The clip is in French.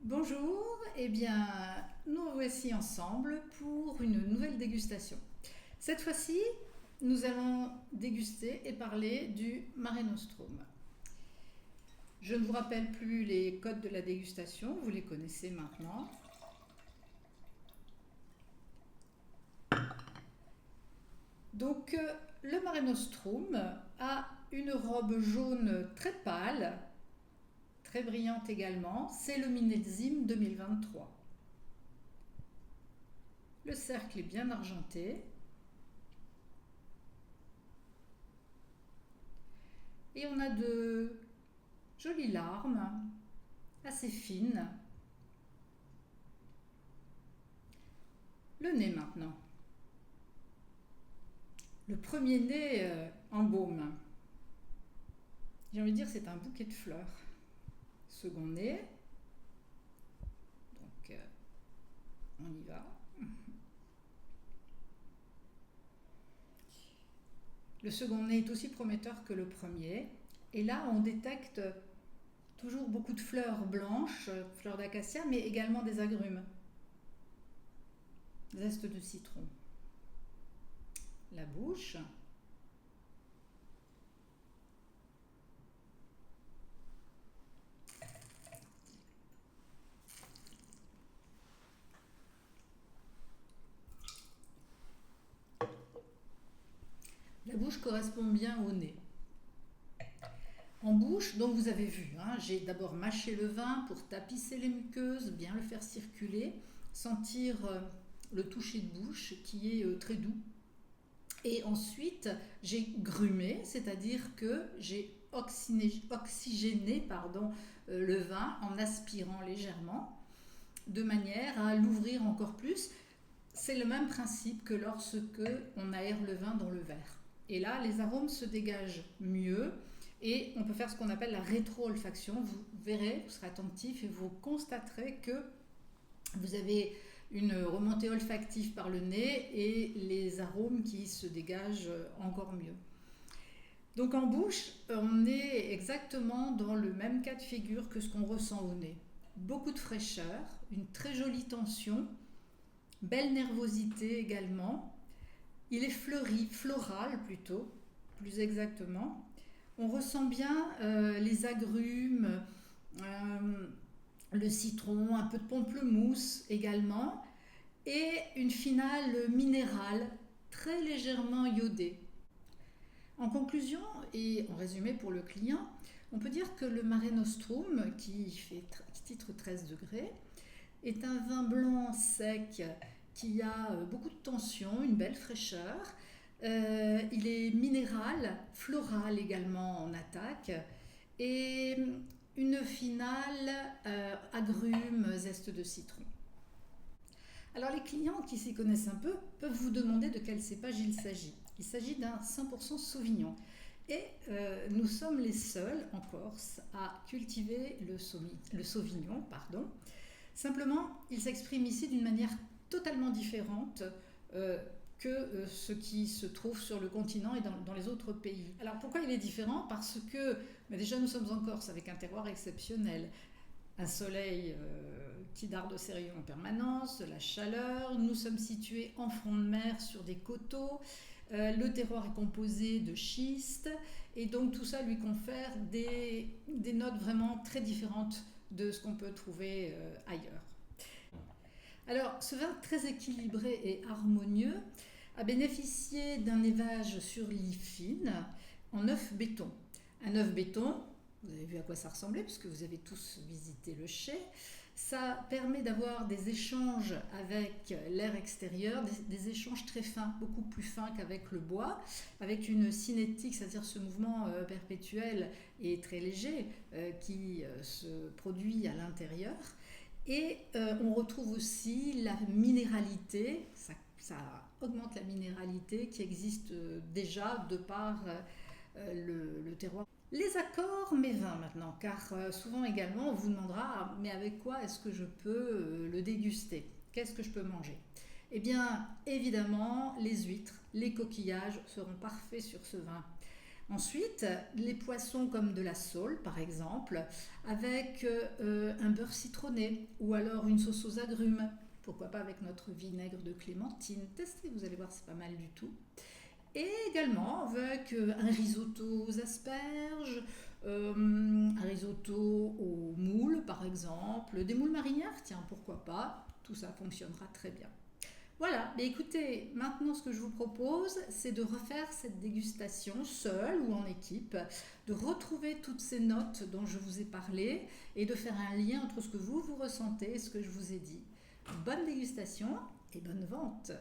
Bonjour, eh bien, nous voici ensemble pour une nouvelle dégustation. Cette fois-ci, nous allons déguster et parler du Mare Nostrum. Je ne vous rappelle plus les codes de la dégustation, vous les connaissez maintenant. Donc, le Mare Nostrum a une robe jaune très pâle, très brillante également. C'est le millésime 2023. Le cercle est bien argenté. Et on a de jolies larmes, assez fines. Le nez maintenant. Le premier nez en baume. J'ai envie de dire c'est un bouquet de fleurs. Second nez. Donc on y va. Le second nez est aussi prometteur que le premier. Et là on détecte toujours beaucoup de fleurs blanches, fleurs d'acacia, mais également des agrumes. Zeste de citron. La bouche. La bouche correspond bien au nez. En bouche, donc vous avez vu, j'ai d'abord mâché le vin pour tapisser les muqueuses, bien le faire circuler, sentir le toucher de bouche qui est très doux. Et ensuite, j'ai grumé, c'est-à-dire que j'ai oxygéné le vin en aspirant légèrement, de manière à l'ouvrir encore plus. C'est le même principe que lorsque on aère le vin dans le verre. Et là, les arômes se dégagent mieux et on peut faire ce qu'on appelle la rétro-olfaction. Vous verrez, vous serez attentif et vous constaterez que vous avez une remontée olfactive par le nez et les arômes qui se dégagent encore mieux. Donc en bouche, on est exactement dans le même cas de figure que ce qu'on ressent au nez. Beaucoup de fraîcheur, une très jolie tension, belle nervosité également. Il est fleuri, floral plutôt, plus exactement. On ressent bien les agrumes, le citron, un peu de pamplemousse également, et une finale minérale très légèrement iodée. En conclusion et en résumé pour le client, on peut dire que le Mare Nostrum, qui titre 13 degrés, est un vin blanc sec qui a beaucoup de tension, une belle fraîcheur. Il est minéral, floral également en attaque, et une finale agrumes, zeste de citron. Alors les clients qui s'y connaissent un peu peuvent vous demander de quel cépage il s'agit. Il s'agit d'un 100% Sauvignon. Et nous sommes les seuls en Corse à cultiver le Sauvignon. Simplement, il s'exprime ici d'une manière totalement différente que ce qui se trouve sur le continent et dans les autres pays. Alors pourquoi il est différent? Parce que déjà nous sommes en Corse avec un terroir exceptionnel, un soleil qui darde au sérieux en permanence, de la chaleur, nous sommes situés en front de mer sur des coteaux, le terroir est composé de schiste et donc tout ça lui confère des notes vraiment très différentes de ce qu'on peut trouver ailleurs. Alors, ce vin très équilibré et harmonieux a bénéficié d'un évage sur lie fine en œuf béton. Un œuf béton, vous avez vu à quoi ça ressemblait puisque vous avez tous visité le chai. Ça permet d'avoir des échanges avec l'air extérieur, des échanges très fins, beaucoup plus fins qu'avec le bois, avec une cinétique, c'est-à-dire ce mouvement perpétuel et très léger qui se produit à l'intérieur. Et on retrouve aussi la minéralité, ça augmente la minéralité qui existe déjà de par le terroir. Les accords mes vins maintenant, car souvent également on vous demandera mais avec quoi est-ce que je peux le déguster? Qu'est-ce que je peux manger? Eh bien évidemment les huîtres, les coquillages seront parfaits sur ce vin. Ensuite, les poissons comme de la sole par exemple, avec un beurre citronné ou alors une sauce aux agrumes. Pourquoi pas avec notre vinaigre de clémentine. Testez, vous allez voir, c'est pas mal du tout. Et également avec un risotto aux asperges, un risotto aux moules par exemple, des moules marinières, tiens, pourquoi pas, tout ça fonctionnera très bien. Voilà, mais écoutez, maintenant ce que je vous propose, c'est de refaire cette dégustation seule ou en équipe, de retrouver toutes ces notes dont je vous ai parlé et de faire un lien entre ce que vous ressentez et ce que je vous ai dit. Bonne dégustation et bonne vente!